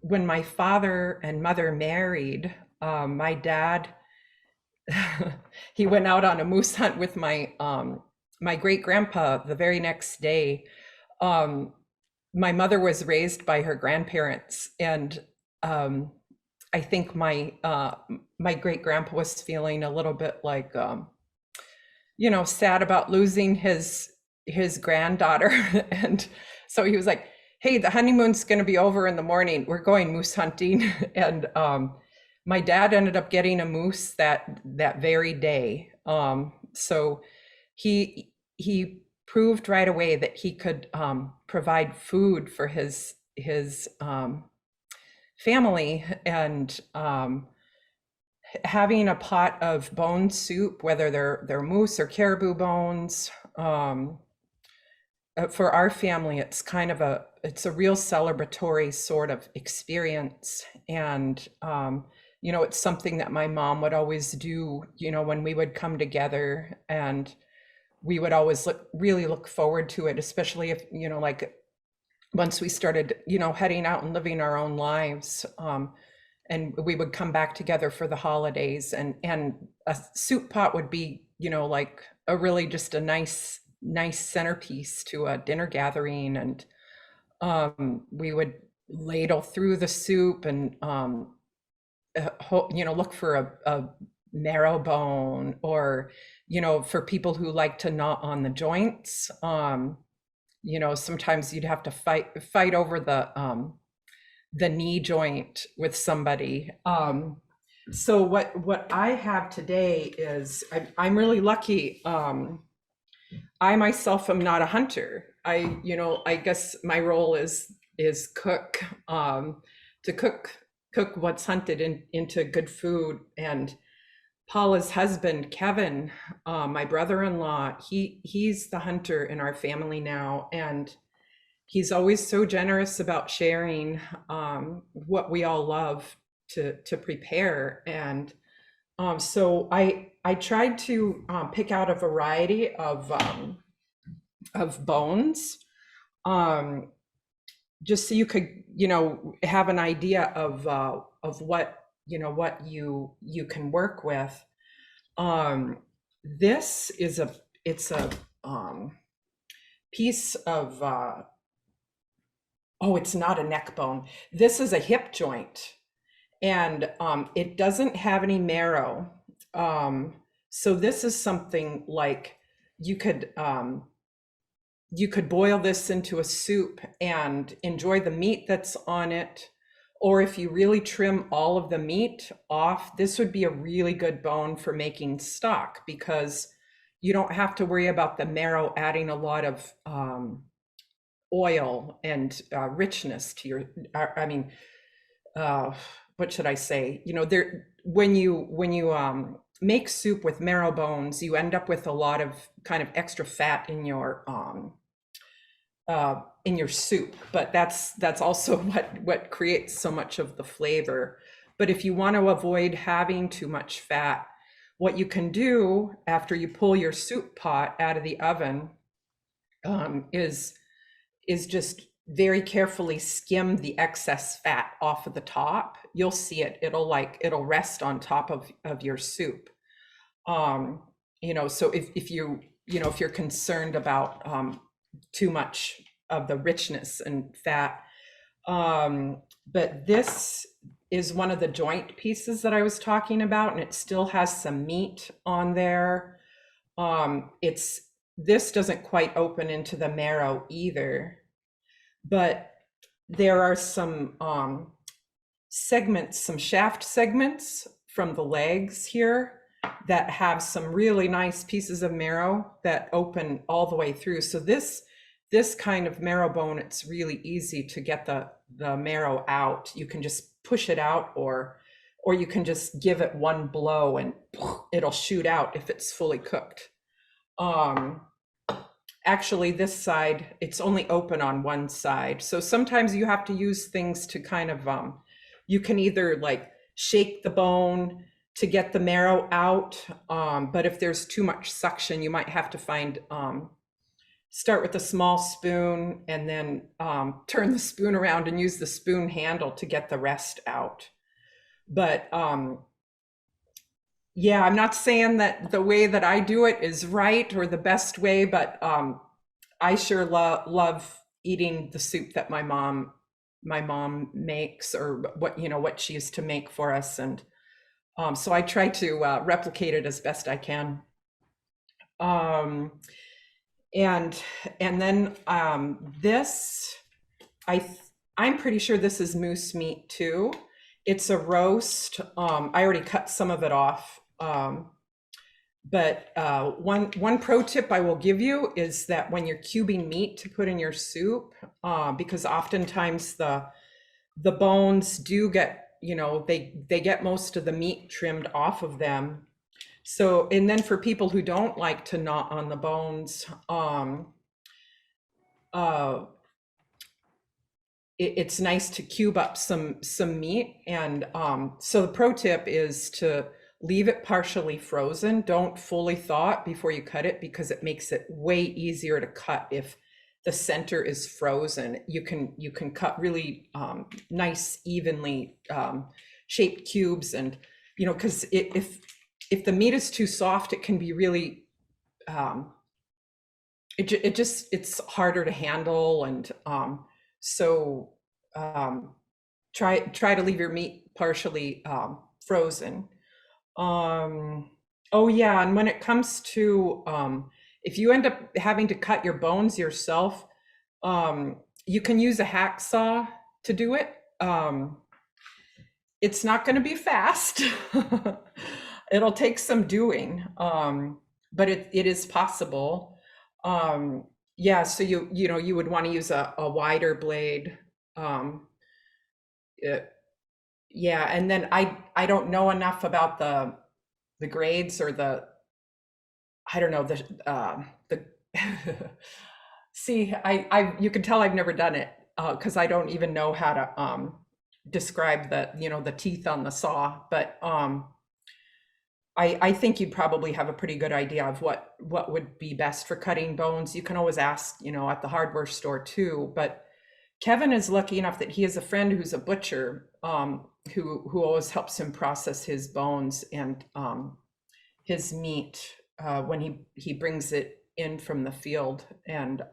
when my father and mother married, my dad, he went out on a moose hunt with my great grandpa the very next day. Um, my mother was raised by her grandparents, and um, I think my great grandpa was feeling a little bit like sad about losing his granddaughter. And so he was like, hey, the honeymoon's going to be over in the morning, we're going moose hunting. And my dad ended up getting a moose that very day. So he proved right away that he could provide food for his family. And having a pot of bone soup, whether they're moose or caribou bones, for our family, it's a real celebratory sort of experience. And it's something that my mom would always do, when we would come together, and we would always really look forward to it, especially if, like once we started, heading out and living our own lives. And we would come back together for the holidays, and a soup pot would be, like a really just a nice centerpiece to a dinner gathering. And we would ladle through the soup and look for a marrow bone, or for people who like to gnaw on the joints. Sometimes you'd have to fight over the knee joint with somebody. So what I have today is, I'm really lucky. I myself am not a hunter. I guess my role is cook, to cook what's hunted into good food. And Paula's husband, Kevin, my brother-in-law, he's the hunter in our family now, and he's always so generous about sharing what we all love to prepare. And so I tried to pick out a variety of bones, just so you could have an idea of what you can work with. This is it's a piece of oh, it's not a neck bone. This is a hip joint, and it doesn't have any marrow. So this is something like you could boil this into a soup and enjoy the meat that's on it. Or if you really trim all of the meat off, this would be a really good bone for making stock, because you don't have to worry about the marrow adding a lot of oil and richness to your, what should I say? When you make soup with marrow bones, you end up with a lot of kind of extra fat in your soup, but that's also what creates so much of the flavor. But if you want to avoid having too much fat, what you can do after you pull your soup pot out of the oven is just very carefully skim the excess fat off of the top. You'll see it'll rest on top of your soup. So if you're concerned about too much of the richness and fat. But this is one of the joint pieces that I was talking about, and it still has some meat on there. This doesn't quite open into the marrow either, but there are some segments, some shaft segments from the legs here that have some really nice pieces of marrow that open all the way through. So this kind of marrow bone, it's really easy to get the marrow out. You can just push it out, or you can just give it one blow and it'll shoot out if it's fully cooked. Actually, this side, it's only open on one side. So sometimes you have to use things to kind of, you can either like shake the bone to get the marrow out. But if there's too much suction, you might have to find start with a small spoon and then turn the spoon around and use the spoon handle to get the rest out. But yeah, I'm not saying that the way that I do it is right or the best way, but I sure love eating the soup that my mom makes, or what she used to make for us. And so I try to replicate it as best I can. Um, and and then this, I'm pretty sure this is moose meat too. It's a roast. I already cut some of it off. But one pro tip I will give you is that when you're cubing meat to put in your soup, because oftentimes the bones do get, they get most of the meat trimmed off of them. So, and then for people who don't like to gnaw on the bones, uh, it's nice to cube up some meat. And so the pro tip is to leave it partially frozen. Don't fully thaw it before you cut it, because it makes it way easier to cut if the center is frozen. You can cut really nice, evenly shaped cubes. And because if the meat is too soft, it can be really it's harder to handle. And so try to leave your meat partially frozen. Oh yeah, and when it comes to if you end up having to cut your bones yourself, you can use a hacksaw to do it. It's not going to be fast. It'll take some doing, but it is possible. Yeah, so you would want to use a wider blade. Yeah, and then I don't know enough about the grades or I don't know the see, I you can tell I've never done it because I don't even know how to describe the teeth on the saw. But I think you'd probably have a pretty good idea of what would be best for cutting bones. You can always ask, at the hardware store too. But Kevin is lucky enough that he has a friend who's a butcher, who always helps him process his bones and his meat when he brings it in from the field. And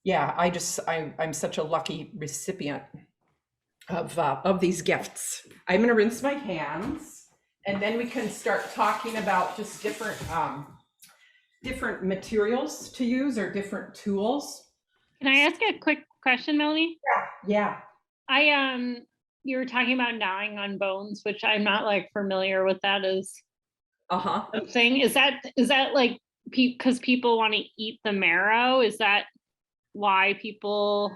yeah, I'm such a lucky recipient of these gifts. I'm gonna rinse my hands, and then we can start talking about just different materials to use, or different tools. Can I ask a quick question, Melanie? Yeah. You were talking about gnawing on bones, which I'm not like familiar with that as a thing. Is that like because people want to eat the marrow? Is that why people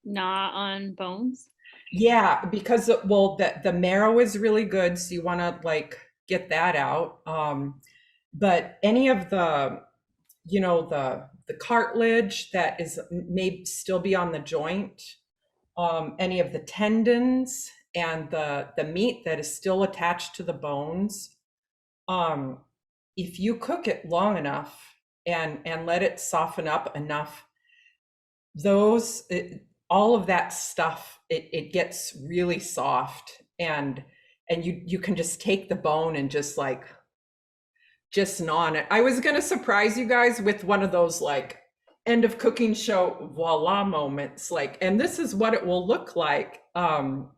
gnaw on bones? Yeah, because the marrow is really good, so you want to like get that out. But any of the the cartilage that may still be on the joint, any of the tendons and the meat that is still attached to the bones, if you cook it long enough and let it soften up enough, all of that stuff, it gets really soft, and you can just take the bone and just gnaw on it. I was gonna surprise you guys with one of those like end of cooking show voila moments, and this is what it will look like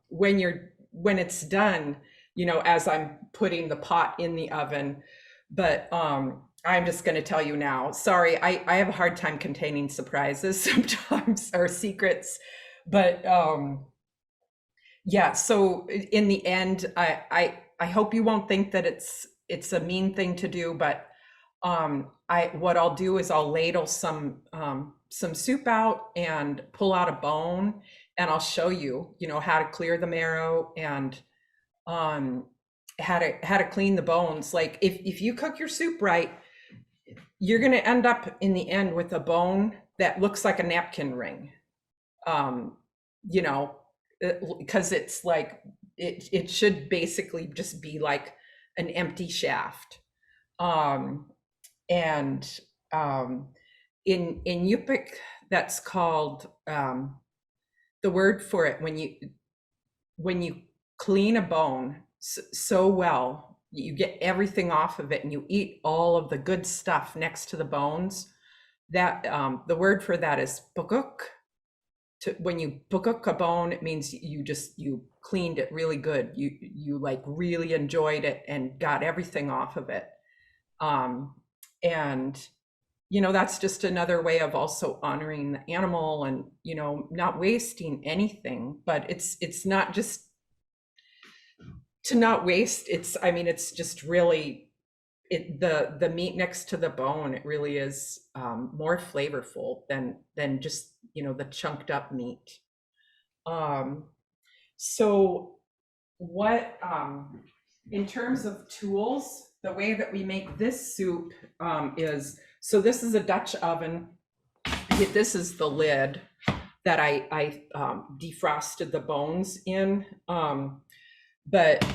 when it's done, as I'm putting the pot in the oven. But I'm just going to tell you now. Sorry, I have a hard time containing surprises sometimes, or secrets. But yeah, so in the end, I hope you won't think that it's a mean thing to do. But what I'll do is I'll ladle some soup out and pull out a bone, and I'll show you, how to clear the marrow, and how to clean the bones. Like if you cook your soup right, you're going to end up in the end with a bone that looks like a napkin ring. Because it's like it should basically just be like an empty shaft. And in Yupik, that's called, the word for it, when you clean a bone so well, you get everything off of it and you eat all of the good stuff next to the bones. That the word for that is pukuk. When you pukuk a bone, it means you cleaned it really good. You like really enjoyed it and got everything off of it. And that's just another way of also honoring the animal and not wasting anything. But it's not just to not waste. It's just really the meat next to the bone. It really is more flavorful than just the chunked up meat. So what in terms of tools, the way that we make this soup is, so this is a Dutch oven. This is the lid that I defrosted the bones in. But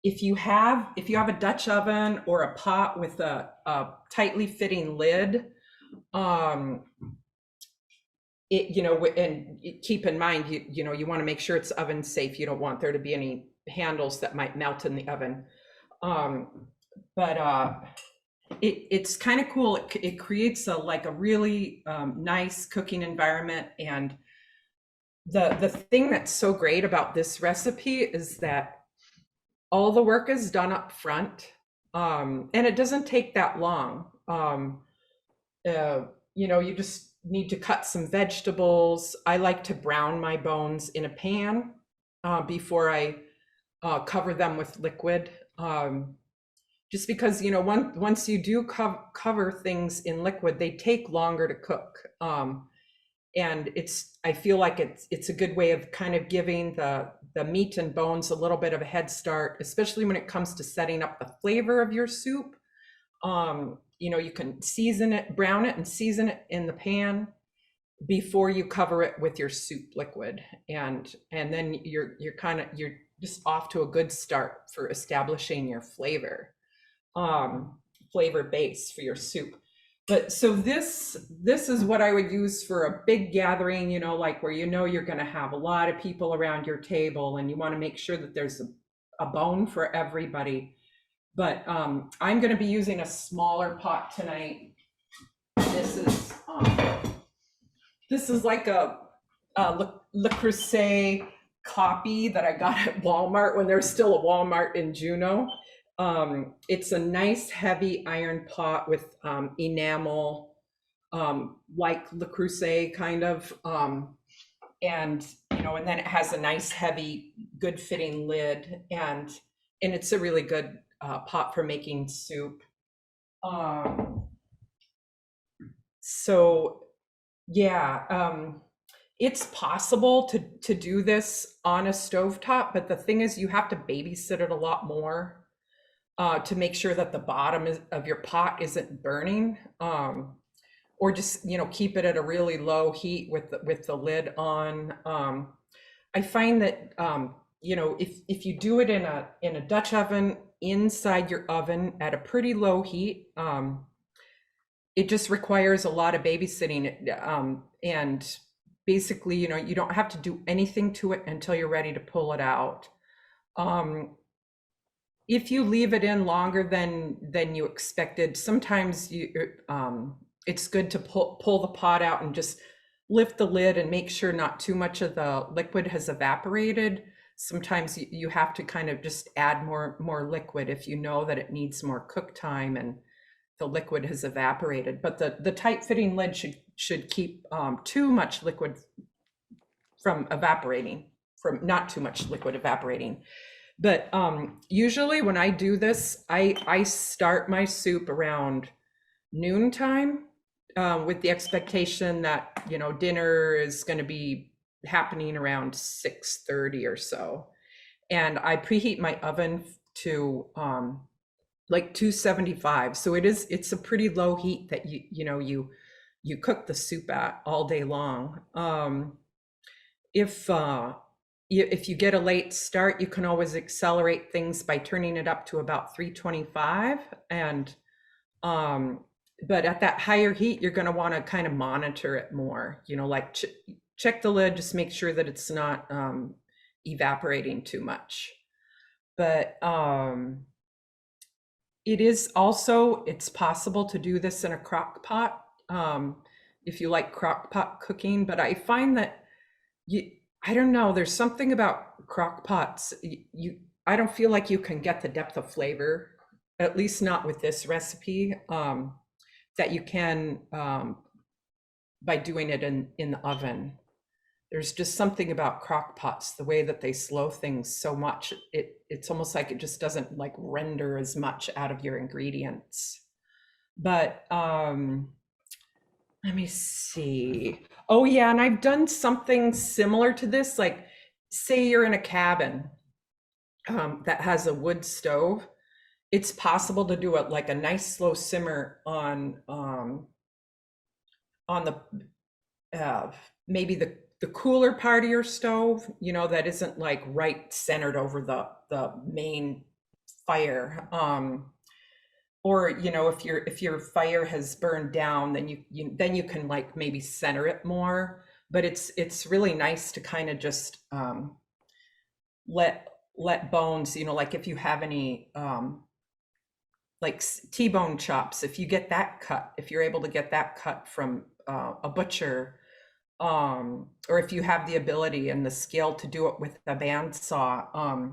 if you have a Dutch oven or a pot with a tightly fitting lid, and keep in mind, you want to make sure it's oven safe. You don't want there to be any handles that might melt in the oven. But it's kind of cool. It creates a really nice cooking environment. And the thing that's so great about this recipe is that all the work is done up front, and it doesn't take that long. You just need to cut some vegetables. I like to brown my bones in a pan before I cover them with liquid. Just because once you do cover things in liquid, they take longer to cook. And I feel like it's a good way of kind of giving the meat and bones a little bit of a head start, especially when it comes to setting up the flavor of your soup. You can season it, brown it and season it in the pan before you cover it with your soup liquid. And then you're just off to a good start for establishing your flavor base for your soup. But so this is what I would use for a big gathering, like where you're going to have a lot of people around your table and you want to make sure that there's a bone for everybody. But I'm going to be using a smaller pot tonight. This is like a Le Creuset copy that I got at Walmart when there's still a Walmart in Juneau. It's a nice heavy iron pot with enamel, like Le Creuset kind of, and then it has a nice heavy, good fitting lid, and it's a really good pot for making soup. So yeah, it's possible to do this on a stovetop, but the thing is you have to babysit it a lot more. To make sure that the bottom of your pot isn't burning, or just keep it at a really low heat with the lid on. I find that if you do it in a Dutch oven inside your oven at a pretty low heat, it just requires a lot of babysitting, and basically you don't have to do anything to it until you're ready to pull it out. If you leave it in longer than you expected, sometimes it's good to pull the pot out and just lift the lid and make sure not too much of the liquid has evaporated. Sometimes you have to kind of just add more liquid if you know that it needs more cook time and the liquid has evaporated. But the tight fitting lid should keep too much liquid from evaporating, from not too much liquid evaporating. But usually when I do this, I start my soup around noontime with the expectation that dinner is going to be happening around 6:30 or so, and I preheat my oven to like 275. So it's a pretty low heat that you cook the soup at all day long. If you get a late start, you can always accelerate things by turning it up to about 325. And but at that higher heat, you're going to want to kind of monitor it more, you know, like check the lid, just make sure that it's not evaporating too much. But it is also, it's possible to do this in a crock pot if you like crock pot cooking, but I find that I don't know, there's something about crock pots, I don't feel like you can get the depth of flavor, at least not with this recipe, that you can by doing it in the oven. There's just something about crock pots, the way that they slow things so much. It's almost like it just doesn't like render as much out of your ingredients. But let me see. Oh yeah, and I've done something similar to this. Like say you're in a cabin that has a wood stove. It's possible to do it like a nice slow simmer on the maybe the cooler part of your stove, you know, that isn't like right centered over the main fire. Or, you know, if your fire has burned down, then you can like maybe center it more. But it's really nice to kind of just let bones, you know, like if you have any like T-bone chops, if you get that cut, if you're able to get that cut from a butcher, or if you have the ability and the skill to do it with a bandsaw,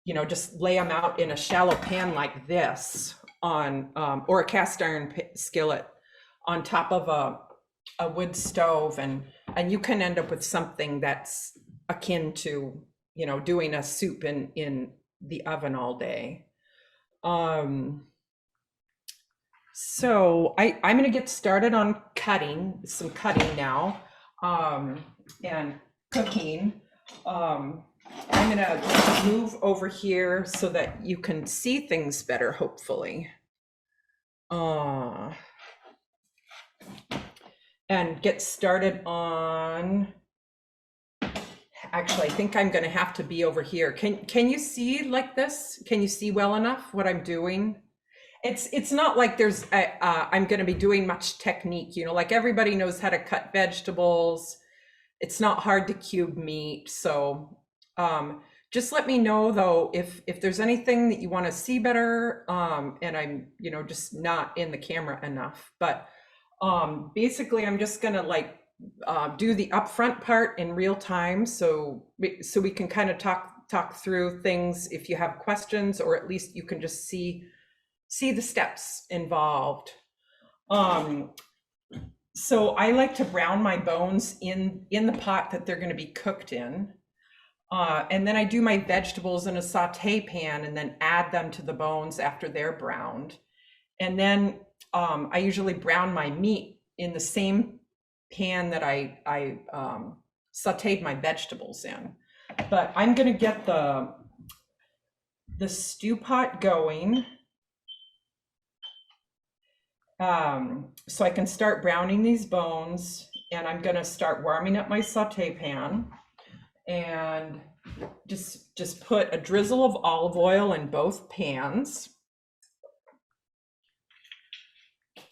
you know, just lay them out in a shallow pan like this on, or a cast iron skillet on top of a wood stove, and you can end up with something that's akin to, you know, doing a soup in the oven all day. So I'm going to get started on some cutting now, and cooking. I'm going to move over here so that you can see things better, hopefully. And get started on, actually, I think I'm going to have to be over here. Can you see like this? Can you see well enough what I'm doing? It's not like there's I'm going to be doing much technique, you know, like everybody knows how to cut vegetables. It's not hard to cube meat. So just let me know though if there's anything that you want to see better, and I'm, you know, just not in the camera enough. But basically I'm just going to like do the upfront part in real time, so we can kind of talk through things if you have questions, or at least you can just see the steps involved. So I like to brown my bones in the pot that they're going to be cooked in. And then I do my vegetables in a saute pan and then add them to the bones after they're browned. And then I usually brown my meat in the same pan that I sauteed my vegetables in. But I'm going to get the stew pot going. So I can start browning these bones, and I'm going to start warming up my saute pan, and just put a drizzle of olive oil in both pans.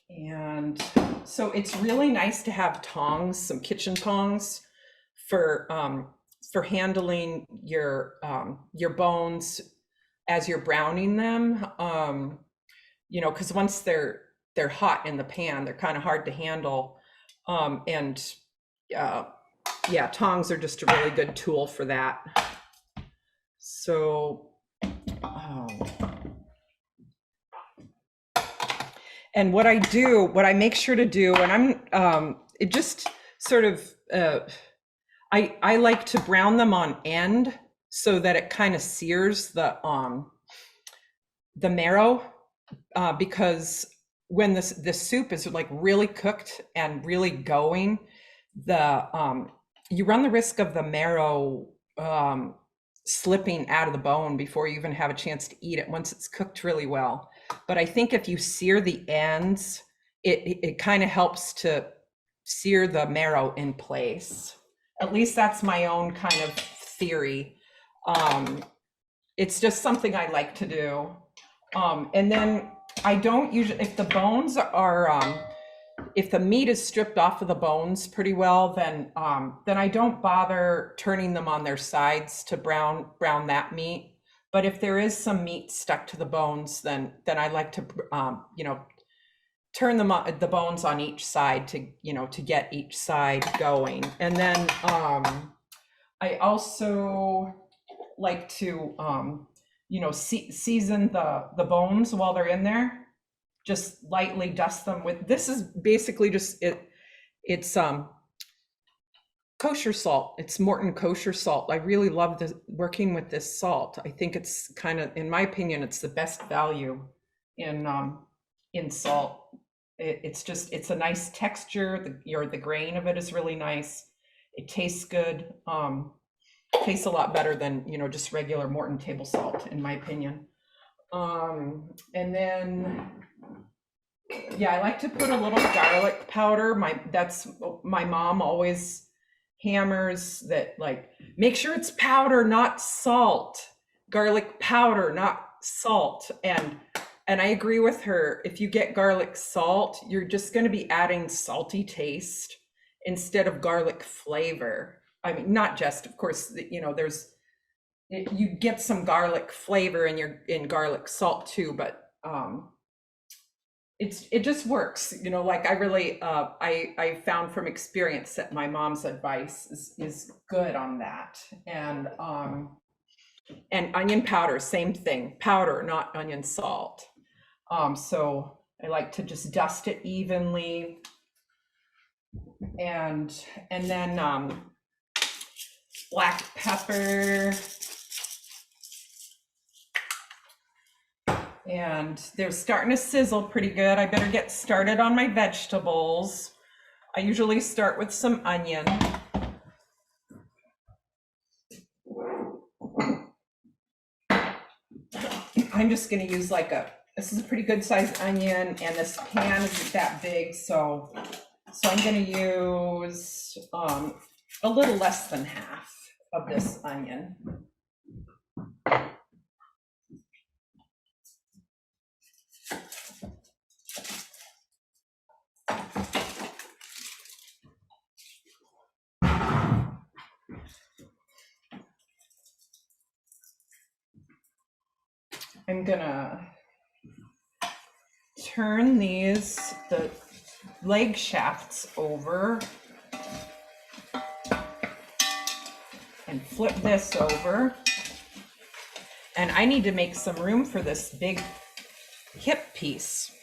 And so it's really nice to have tongs, some kitchen tongs for handling your bones as you're browning them. You know, because once they're hot in the pan, they're kind of hard to handle. Yeah, tongs are just a really good tool for that. So, and what I make sure to do, and it just sort of, I like to brown them on end so that it kind of sears the marrow, because when the soup is like really cooked and really going, you run the risk of the marrow slipping out of the bone before you even have a chance to eat it once it's cooked really well. But I think if you sear the ends, it kind of helps to sear the marrow in place. At least that's my own kind of theory. It's just something I like to do. And then I don't usually, if the bones are, if the meat is stripped off of the bones pretty well, then I don't bother turning them on their sides to brown that meat. But if there is some meat stuck to the bones, then I like to, you know, turn them on, the bones on each side to, you know, to get each side going. And then I also like to, you know, season the bones while they're in there. Just lightly dust them with, this is basically just, it's kosher salt. It's Morton kosher salt. I really love working with this salt. I think it's kind of, in my opinion, it's the best value in salt. It's just, it's a nice texture. The grain of it is really nice. It tastes good. Tastes a lot better than, you know, just regular Morton table salt, in my opinion. And then, yeah, I like to put a little garlic powder. My mom always hammers that, like, make sure it's powder, not salt. Garlic powder, not salt. And I agree with her. If you get garlic salt, you're just going to be adding salty taste instead of garlic flavor. I mean, not just, of course, you know, you get some garlic flavor in garlic salt too, but it just works, you know. Like, I really I found from experience that my mom's advice is good on that. And onion powder, same thing, powder, not onion salt. So I like to just dust it evenly, and then black pepper. And they're starting to sizzle pretty good. I better get started on my vegetables. I usually start with some onion. I'm just going to use this is a pretty good sized onion, and this pan isn't that big, so I'm going to use a little less than half of this onion. I'm gonna turn the leg shafts over and flip this over. And I need to make some room for this big hip piece.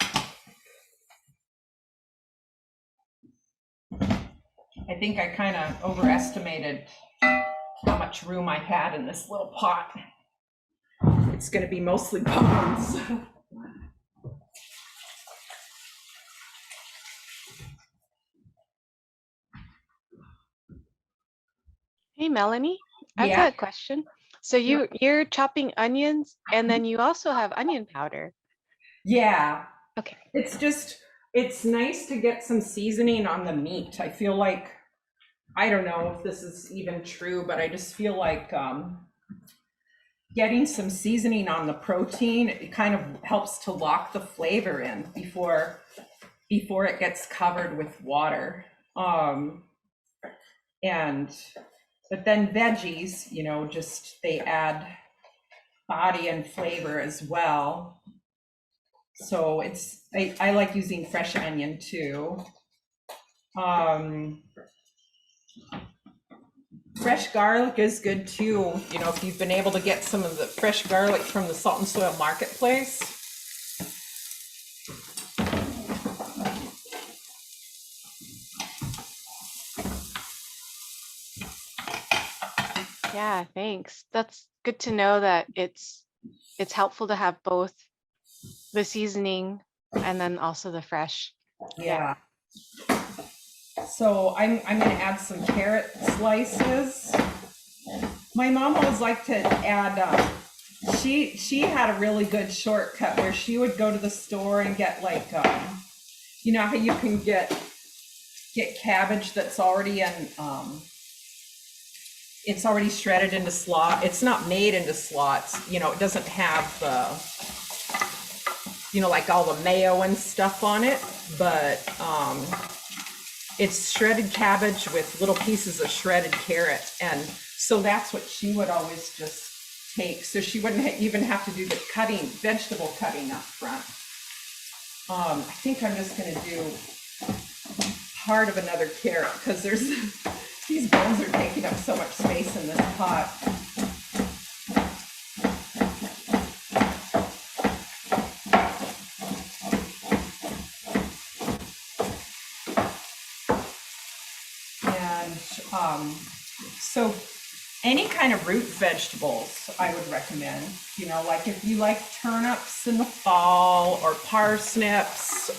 I think I kind of overestimated how much room I had in this little pot. It's going to be mostly bones. Hey, Melanie, I've got a question. So you're chopping onions, and then you also have onion powder. Yeah. Okay. It's nice to get some seasoning on the meat. I feel like, I don't know if this is even true, but I just feel like getting some seasoning on the protein, it kind of helps to lock the flavor in before it gets covered with water. But then veggies, you know, just they add body and flavor as well. So I like using fresh onion too. Fresh garlic is good too. You know, if you've been able to get some of the fresh garlic from the Salt and Soil Marketplace. Yeah, thanks. That's good to know that it's helpful to have both the seasoning and then also the fresh. Yeah. So I'm going to add some carrot slices. My mom always liked to add, she had a really good shortcut where she would go to the store and get like, you know how you can get cabbage that's already in, it's already shredded into slot. It's not made into slots, you know, it doesn't have you know, like all the mayo and stuff on it, but it's shredded cabbage with little pieces of shredded carrot. And so that's what she would always just take. So she wouldn't even have to do the cutting, vegetable cutting up front. I think I'm just gonna do part of another carrot because there's, these bones are taking up so much space in this pot. So any kind of root vegetables I would recommend, you know, like if you like turnips in the fall or parsnips,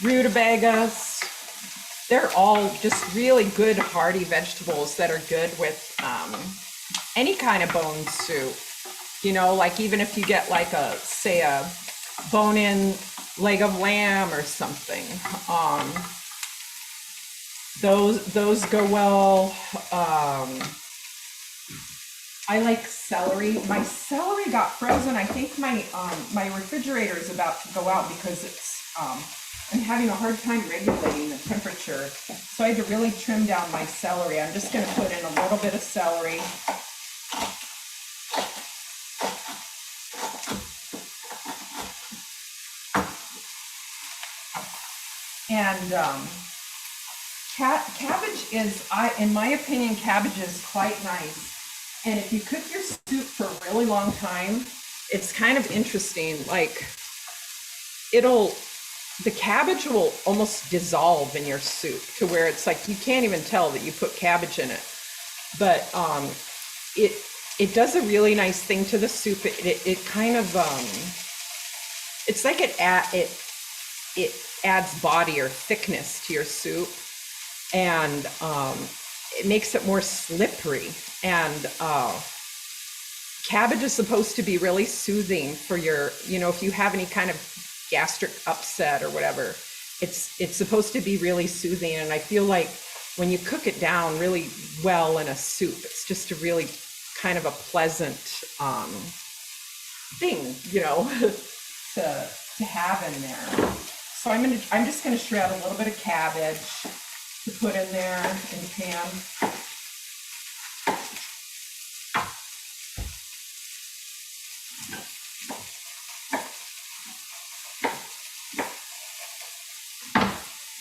rutabagas, they're all just really good hearty vegetables that are good with any kind of bone soup. You know, like even if you get like say a bone-in leg of lamb or something, those go well. I like celery. My celery got frozen. I think my refrigerator is about to go out because it's I'm having a hard time regulating the temperature. So I had to really trim down my celery. I'm just going to put in a little bit of celery. And cabbage is, in my opinion, cabbage is quite nice. And if you cook your soup for a really long time, it's kind of interesting. Like the cabbage will almost dissolve in your soup to where it's like you can't even tell that you put cabbage in it. But it does a really nice thing to the soup. It kind of it's like it adds body or thickness to your soup, and it makes it more slippery. And cabbage is supposed to be really soothing for your, you know, if you have any kind of gastric upset or whatever, it's supposed to be really soothing. And I feel like when you cook it down really well in a soup, it's just a really kind of a pleasant thing, you know, to have in there. So I'm just gonna shred a little bit of cabbage to put in there in the pan.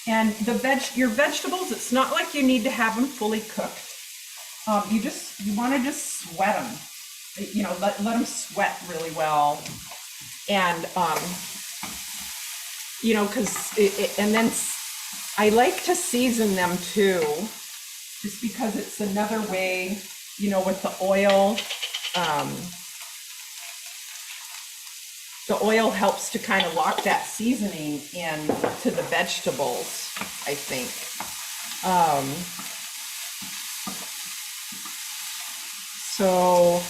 And your vegetables, it's not like you need to have them fully cooked. You want to just sweat them. You know, let them sweat really well. And you know, and then I like to season them too, just because it's another way, you know, with the oil. The oil helps to kind of lock that seasoning in to the vegetables, I think. So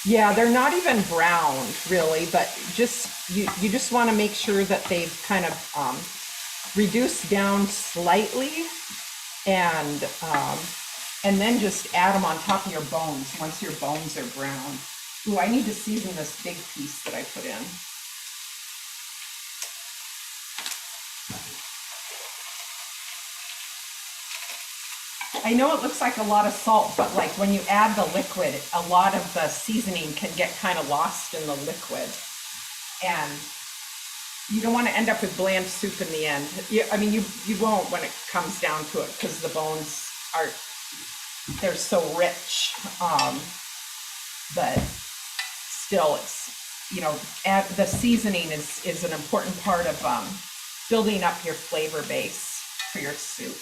yeah, they're not even browned really, but you just want to make sure that they've kind of reduced down slightly, and then just add them on top of your bones once your bones are brown. Ooh, I need to season this big piece that I put in. I know it looks like a lot of salt, but like when you add the liquid, a lot of the seasoning can get kind of lost in the liquid. And you don't want to end up with bland soup in the end. I mean, you won't when it comes down to it, because the bones they're so rich. But still, it's, you know, the seasoning is an important part of building up your flavor base for your soup.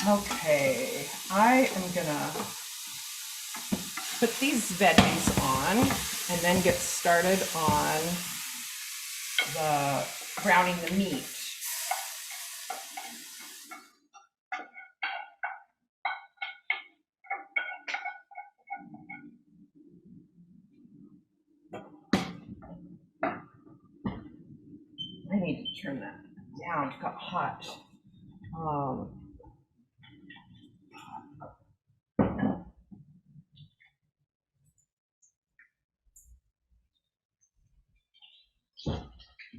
Okay, I am gonna put these veggies on and then get started on the browning the meat. I need to turn that down, it got hot. Um,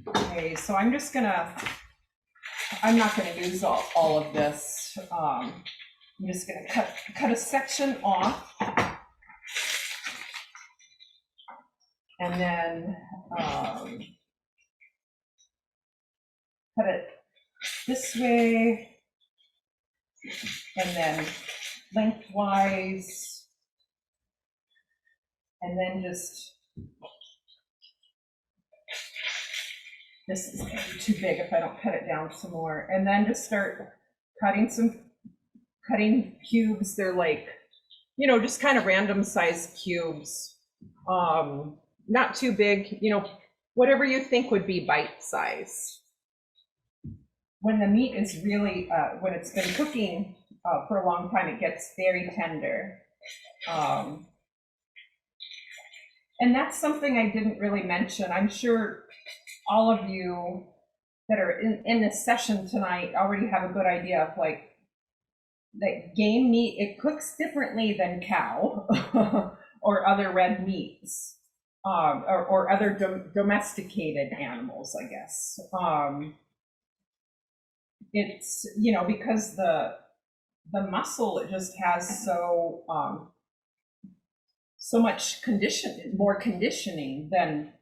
okay, so I'm not gonna use all of this. I'm just gonna cut a section off. And then cut it this way, and then lengthwise, and then just, this is gonna be too big if I don't cut it down some more, and then just start cutting cubes. They're like, you know, just kind of random size cubes, not too big, you know, whatever you think would be bite size. When the meat is really, when it's been cooking for a long time, it gets very tender. And that's something I didn't really mention. I'm sure all of you that are in this session tonight already have a good idea of like, that game meat, it cooks differently than cow or other red meats, or other domesticated animals, I guess. It's, you know, because the muscle, it just has so much more conditioning than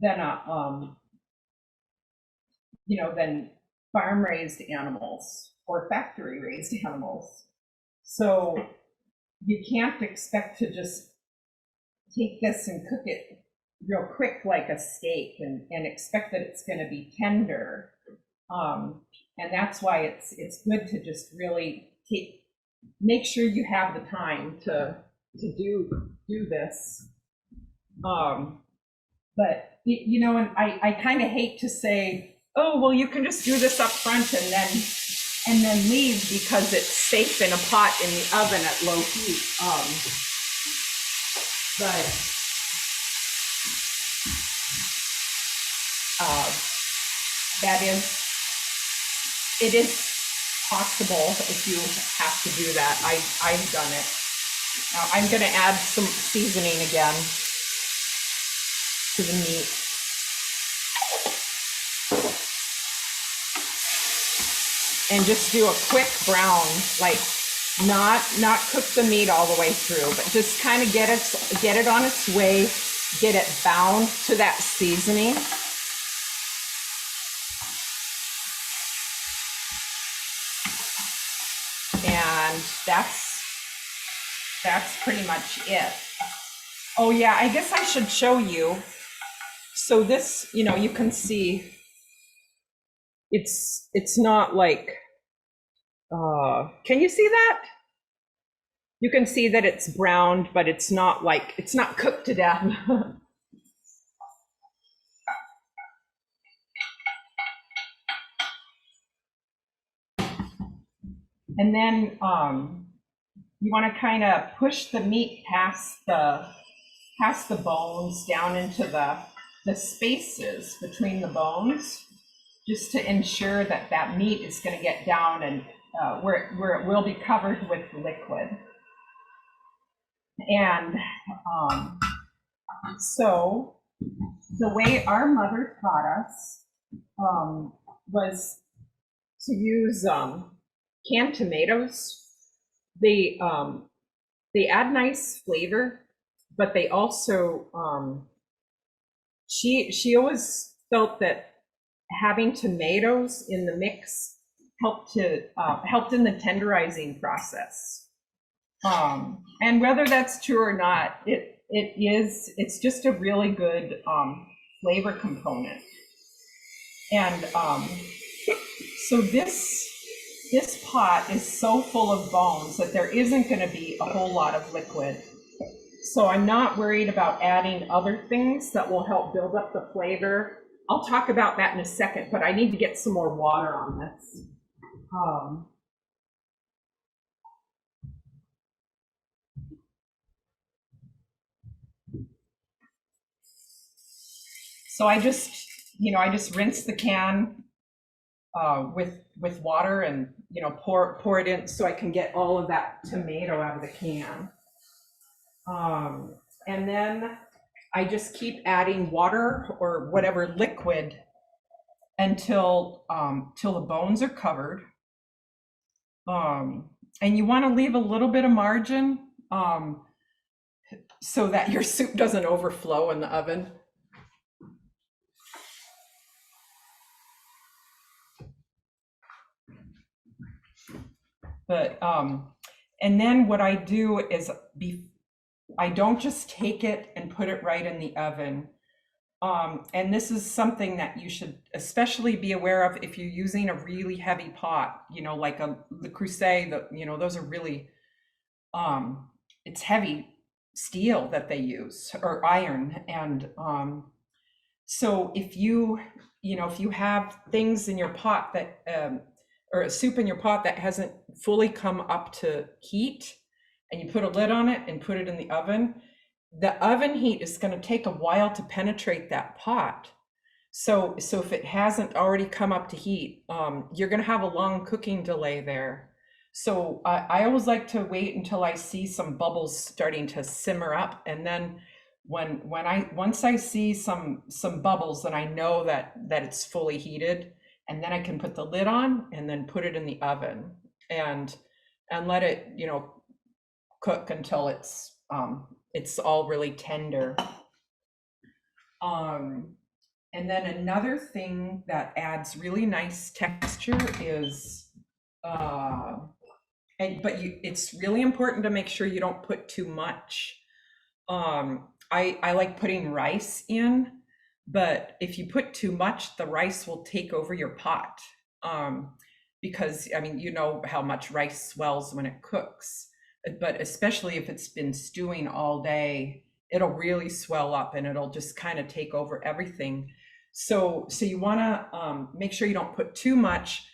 a you know, than farm raised animals or factory raised animals. So you can't expect to just take this and cook it real quick like a steak and expect that it's going to be tender. And that's why it's good to just really make sure you have the time to do this. But you know, and I kind of hate to say, oh well, you can just do this up front and then leave because it's safe in a pot in the oven at low heat. But it is possible if you have to do that. I've done it. Now I'm going to add some seasoning again to the meat. And just do a quick brown, like not cook the meat all the way through, but just kind of get it on its way, get it bound to that seasoning. And that's pretty much it. Oh yeah, I guess I should show you. So this, you know, you can see it's not like, can you see that? You can see that it's browned, but it's not like, it's not cooked to death. And then you want to kind of push the meat past the bones down into the spaces between the bones, just to ensure that that meat is going to get down and where it will be covered with liquid. And so the way our mother taught us was to use canned tomatoes. They add nice flavor, but they also she always felt that having tomatoes in the mix helped in the tenderizing process. And whether that's true or not, it's just a really good flavor component. And so this pot is so full of bones that there isn't going to be a whole lot of liquid. So I'm not worried about adding other things that will help build up the flavor. I'll talk about that in a second, but I need to get some more water on this. So I just rinse the can with water and, you know, pour it in so I can get all of that tomato out of the can. And then I just keep adding water or whatever liquid until till the bones are covered. And you want to leave a little bit of margin so that your soup doesn't overflow in the oven. But and then what I do is I don't just take it and put it right in the oven. And this is something that you should especially be aware of if you're using a really heavy pot, you know, like the Creuset, you know, those are really, it's heavy steel that they use, or iron. And so if you have things in your pot that, or a soup in your pot that hasn't fully come up to heat, and you put a lid on it and put it in the oven heat is going to take a while to penetrate that pot. So if it hasn't already come up to heat, you're going to have a long cooking delay there. So I always like to wait until I see some bubbles starting to simmer up, and then once I see some bubbles, then I know that it's fully heated, and then I can put the lid on and then put it in the oven and let it, you know, cook until it's all really tender. And then another thing that adds really nice texture is, it's really important to make sure you don't put too much. I like putting rice in, but if you put too much, the rice will take over your pot. Because, I mean, you know how much rice swells when it cooks. But especially if it's been stewing all day, it'll really swell up and it'll just kind of take over everything. So you want to make sure you don't put too much.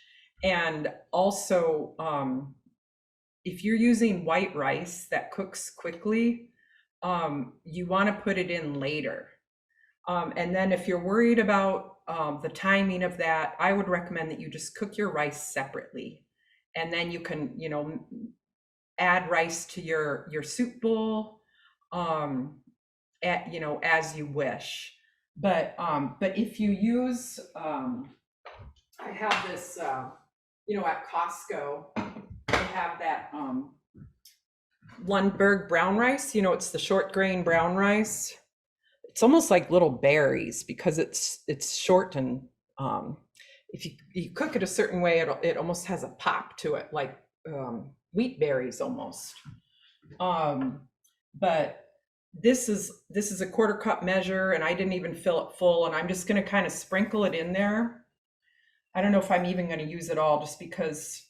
And also, if you're using white rice that cooks quickly, you want to put it in later. And then if you're worried about the timing of that, I would recommend that you just cook your rice separately. And then you can, you know, add rice to your soup bowl, you know, as you wish. But if you use, I have this, you know, at Costco, I have that Lundberg brown rice. You know, it's the short grain brown rice. It's almost like little berries because it's short, and if you cook it a certain way, it almost has a pop to it, like wheat berries almost. But this is a 1/4 cup measure, and I didn't even fill it full, and I'm just going to kind of sprinkle it in there. I don't know if I'm even going to use it all, just because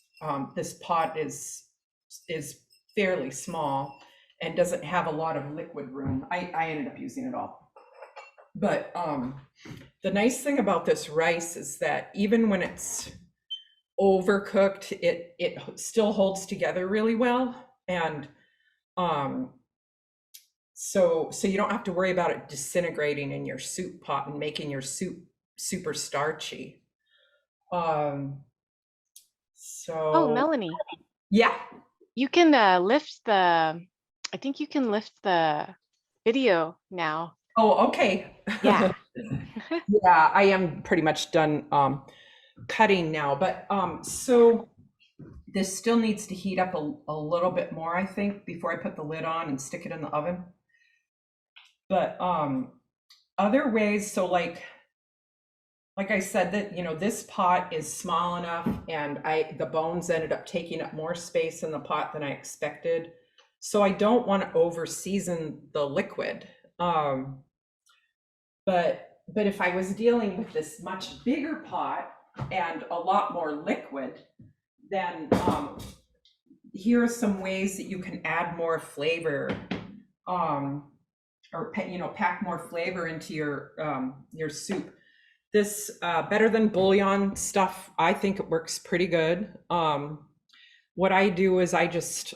this pot is fairly small and doesn't have a lot of liquid room. I ended up using it all. But the nice thing about this rice is that even when it's overcooked, it still holds together really well. And so you don't have to worry about it disintegrating in your soup pot and making your soup super starchy. Oh, So Melanie, yeah. you can I think you can lift the video now. Oh, okay. Yeah. Yeah, I am pretty much done cutting now, but so this still needs to heat up a little bit more, I think, before I put the lid on and stick it in the oven. But other ways, so like I said, that, you know, this pot is small enough, and the bones ended up taking up more space in the pot than I expected. So I don't want to over season the liquid. But if I was dealing with this much bigger pot and a lot more liquid, then here are some ways that you can add more flavor, or you know, pack more flavor into your soup. This Better Than Bouillon stuff, I think it works pretty good. What I do is I just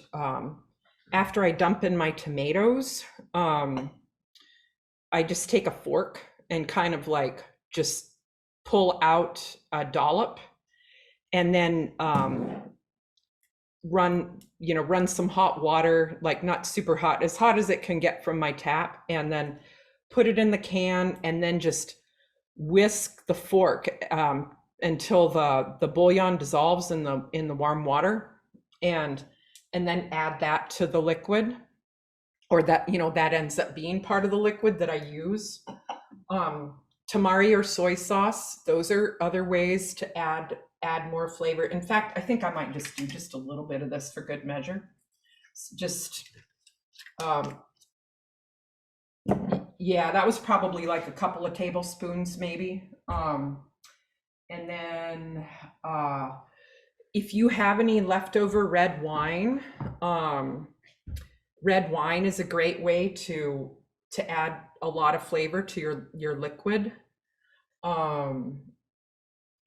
after I dump in my tomatoes, I just take a fork and kind of like just pull out a dollop, and then run some hot water, like not super hot, as hot as it can get from my tap, and then put it in the can, and then just whisk the fork until the bouillon dissolves in the warm water, and then add that to the liquid, or that that ends up being part of the liquid that I use. Tamari or soy sauce, those are other ways to add more flavor. In fact, I think I might just do just a little bit of this for good measure. Just yeah, that was probably like a couple of tablespoons maybe. And then if you have any leftover red wine is a great way to add a lot of flavor to your liquid.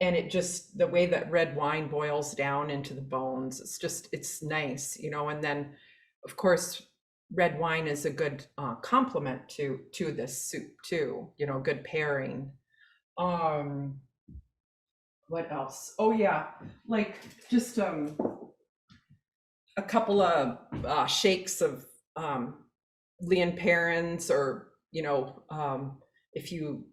And it just, the way that red wine boils down into the bones, it's nice, and then of course red wine is a good complement to this soup too, good pairing. What else? Oh yeah, like just a couple of shakes of Lea & Perrins, or if you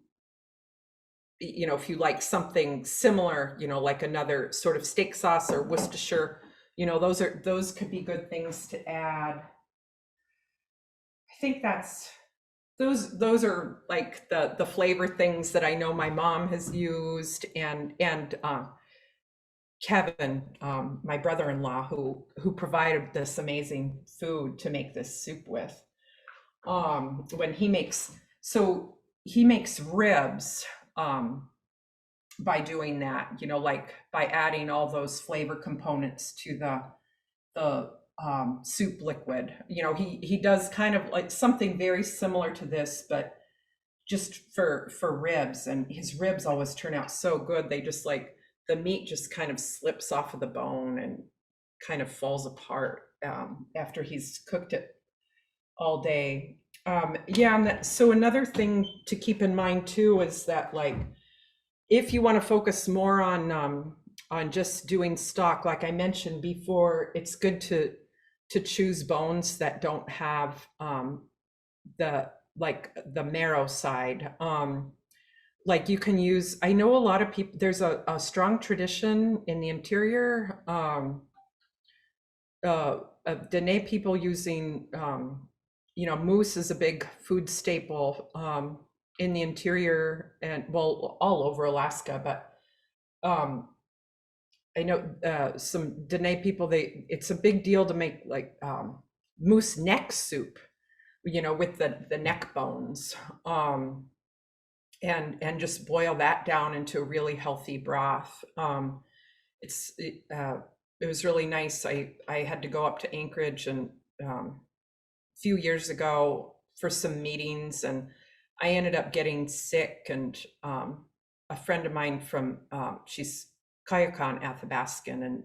like something similar, like another sort of steak sauce or Worcestershire, those could be good things to add. I think those are like the flavor things that I know my mom has used, and Kevin, my brother-in-law, who provided this amazing food to make this soup with. When he makes ribs by doing that, like by adding all those flavor components to the soup liquid. He does kind of like something very similar to this, but just for ribs, and his ribs always turn out so good. They just like, the meat just kind of slips off of the bone and kind of falls apart after he's cooked it all day. Yeah, and so another thing to keep in mind too is that, like, if you want to focus more on just doing stock, like I mentioned before, it's good to choose bones that don't have the marrow side. Like you can use, I know a lot of people, there's a strong tradition in the interior of Dene people using, moose is a big food staple in the interior, and well, all over Alaska, but I know some Dene people, it's a big deal to make like moose neck soup, with the neck bones. And just boil that down into a really healthy broth. It was really nice. I had to go up to Anchorage and a few years ago for some meetings, and I ended up getting sick. And a friend of mine from she's Kayakan Athabaskan, and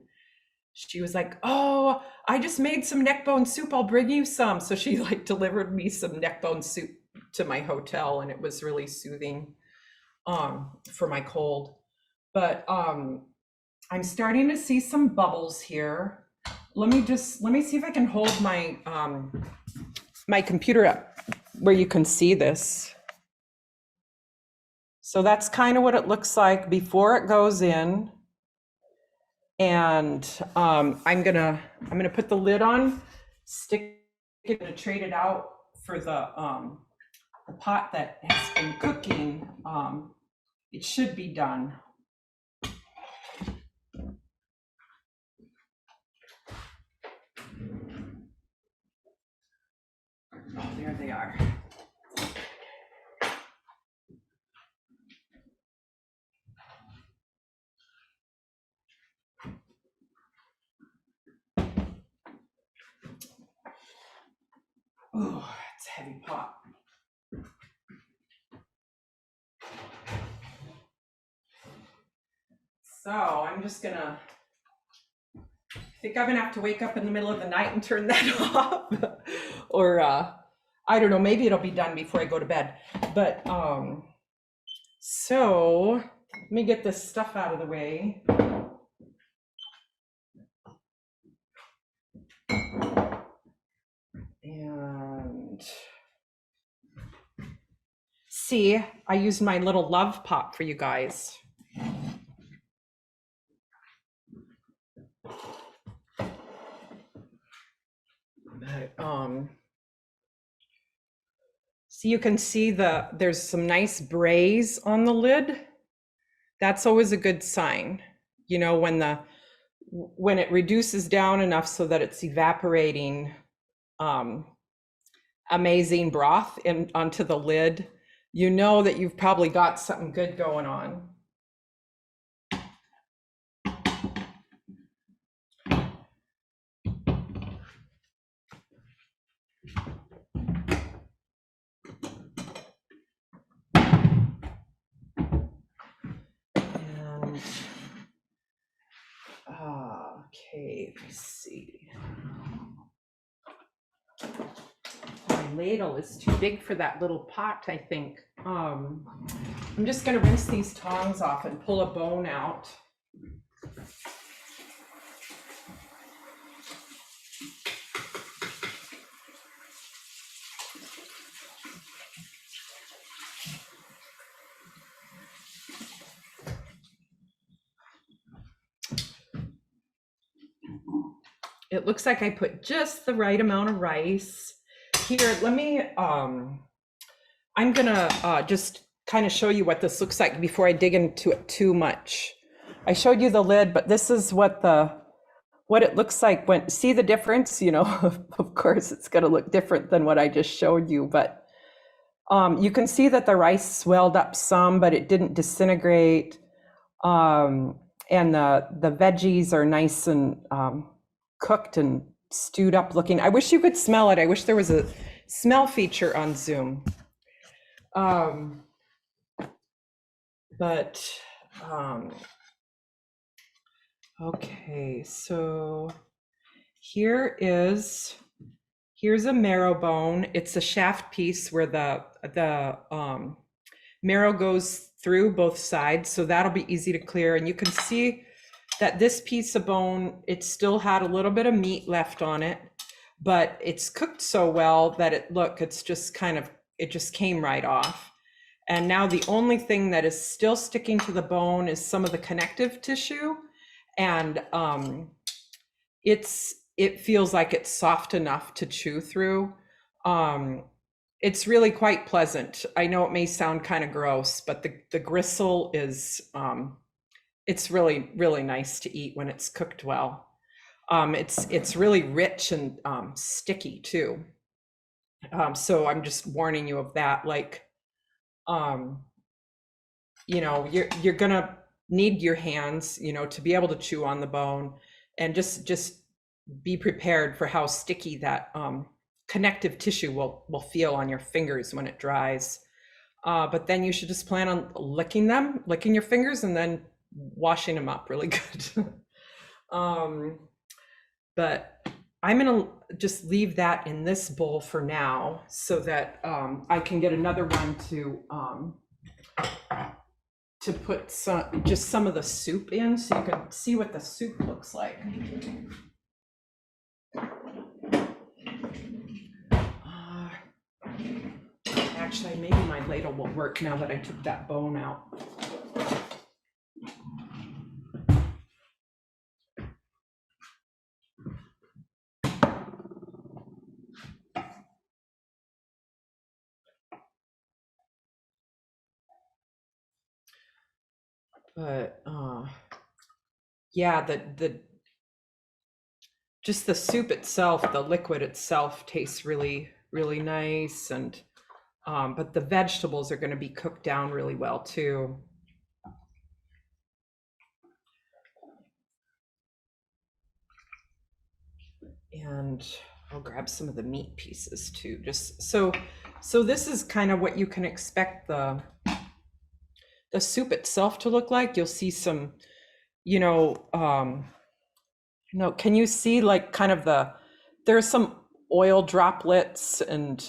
she was like, "Oh, I just made some neck bone soup. I'll bring you some." So she like delivered me some neck bone soup to my hotel, and it was really soothing for my cold. But I'm starting to see some bubbles here. Let me see if I can hold my my computer up where you can see this. So that's kind of what it looks like before it goes in. And I'm gonna put the lid on, stick it, and trade it out for the pot that has been cooking. It should be done. Oh, there they are. Oh, it's a heavy pot. So I'm just gonna, I think I'm gonna have to wake up in the middle of the night and turn that off. Or I don't know, maybe it'll be done before I go to bed. But so let me get this stuff out of the way. See, I used my little love pot for you guys. So you can see there's some nice braise on the lid. That's always a good sign, you know, when it reduces down enough so that it's evaporating amazing broth onto the lid, you know that you've probably got something good going on. And okay, let's see. My ladle is too big for that little pot, I think. I'm just gonna rinse these tongs off and pull a bone out. It looks like I put just the right amount of rice. Here, let me, I'm gonna just kind of show you what this looks like before I dig into it too much. I showed you the lid, but this is what it looks like when, see the difference? You know, of course it's gonna look different than what I just showed you, but you can see that the rice swelled up some, but it didn't disintegrate. And the veggies are nice and cooked and stewed up looking. I wish you could smell it. I wish there was a smell feature on Zoom. Okay, so here's a marrow bone. It's a shaft piece where the marrow goes through both sides, so that'll be easy to clear. And you can see that this piece of bone, it still had a little bit of meat left on it, but it's cooked so well that it's just kind of, it just came right off. And now the only thing that is still sticking to the bone is some of the connective tissue. And it feels like it's soft enough to chew through. It's really quite pleasant. I know it may sound kind of gross, but the gristle is, it's really, really nice to eat when it's cooked well. It's really rich and sticky too. So I'm just warning you of that. Like, you know, you're gonna need your hands, you know, to be able to chew on the bone, and just be prepared for how sticky that connective tissue will feel on your fingers when it dries. But then you should just plan on licking your fingers, and then washing them up really good. But I'm gonna just leave that in this bowl for now, so that I can get another one to put some of the soup in, so you can see what the soup looks like. Actually, maybe my ladle will work now that I took that bone out. But yeah, just the soup itself, the liquid itself tastes really, really nice. And but the vegetables are going to be cooked down really well too. And I'll grab some of the meat pieces too, just so this is kind of what you can expect the soup itself to look like. You'll see some, you know, can you see like kind of there's some oil droplets, and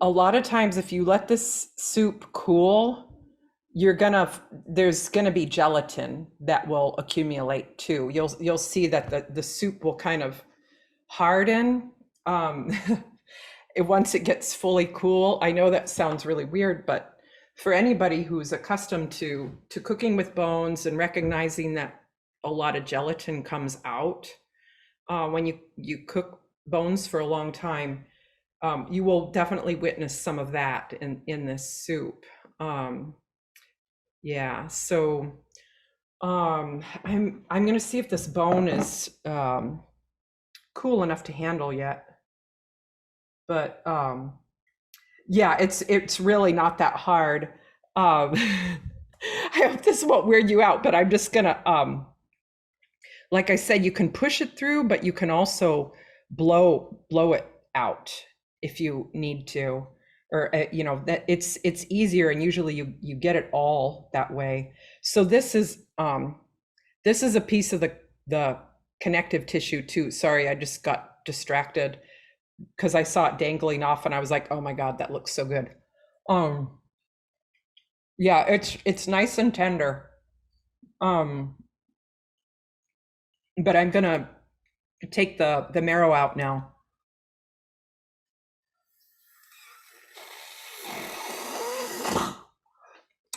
a lot of times if you let this soup cool, there's gonna be gelatin that will accumulate too. You'll see that the soup will kind of harden. once it gets fully cool. I know that sounds really weird, but for anybody who's accustomed to cooking with bones and recognizing that a lot of gelatin comes out when you cook bones for a long time, you will definitely witness some of that in this soup. Yeah, so I'm gonna see if this bone is cool enough to handle yet. But yeah, it's really not that hard. I hope this won't weird you out, but I'm just gonna like I said, you can push it through, but you can also blow it out if you need to, or you know, that it's easier, and usually you get it all that way. So this is a piece of the connective tissue too. Sorry, I just got distracted because I saw it dangling off and I was like, oh my God, that looks so good. Yeah, it's nice and tender. But I'm gonna take the marrow out now.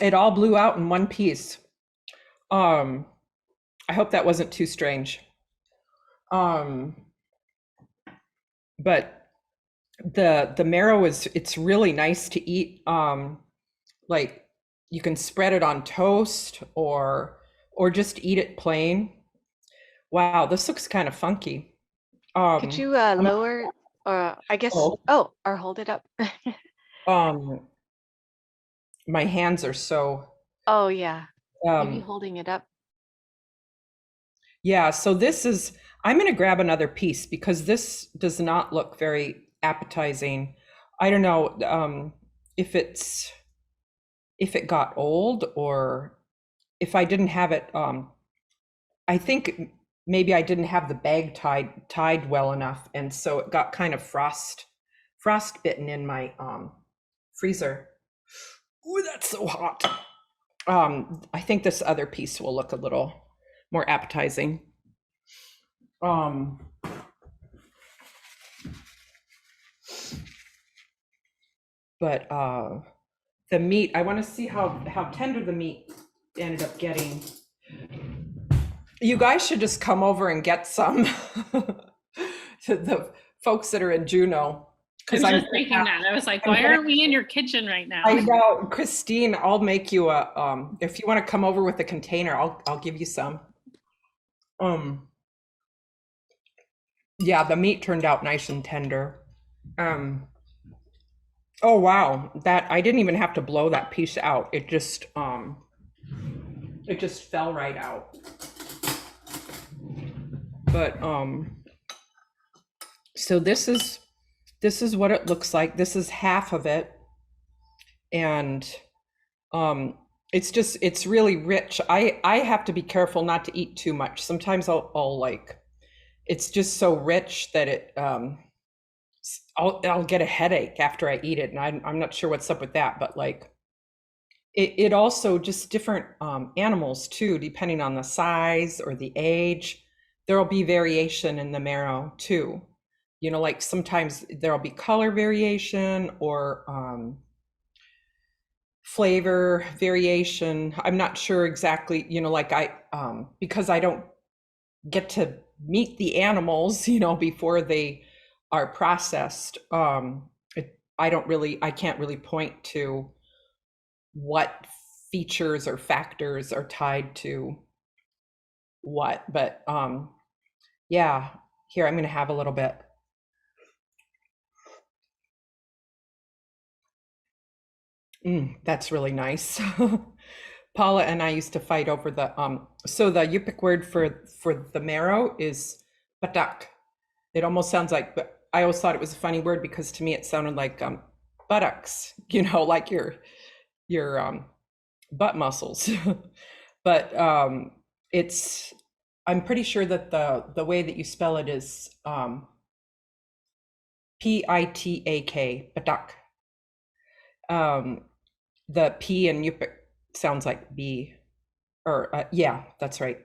It all blew out in one piece. I hope that wasn't too strange. But the marrow it's really nice to eat. Like you can spread it on toast or just eat it plain. Wow, this looks kind of funky. Could you lower, or I guess, or hold it up? My hands are so. Oh yeah, maybe holding it up. Yeah, so this is, I'm gonna grab another piece because this does not look very appetizing. I don't know if it got old or if I didn't have it. I think maybe I didn't have the bag tied well enough, and so it got kind of frostbitten in my freezer. Ooh, that's so hot. I think this other piece will look a little more appetizing. But the meat, I want to see how tender the meat ended up getting. You guys should just come over and get some. The folks that are in Juneau. I was just thinking that. I was like, why aren't we in your kitchen right now? I know, Christine, I'll make you a, if you want to come over with a container, I'll give you some. Yeah, the meat turned out nice and tender. Oh wow, that I didn't even have to blow that piece out. It just fell right out. But so this is what it looks like. This is half of it. And it's really rich. I have to be careful not to eat too much. Sometimes I'll like, it's just so rich that it I'll get a headache after I eat it, and I'm not sure what's up with that, but like it also just different animals too, depending on the size or the age, there'll be variation in the marrow too. You know, like sometimes there'll be color variation or flavor variation. I'm not sure exactly, you know, like because I don't get to meet the animals, you know, before they are processed. I can't really point to what features or factors are tied to what, but yeah, here, I'm gonna have a little bit. That's really nice. Paula and I used to fight over the so the Yupik word for the marrow is batak. It almost sounds like, but I always thought it was a funny word because to me it sounded like buttocks, you know, like your butt muscles. But it's, I'm pretty sure that the way that you spell it is Pitak, batak. The P in Yupik sounds like B, or yeah, that's right.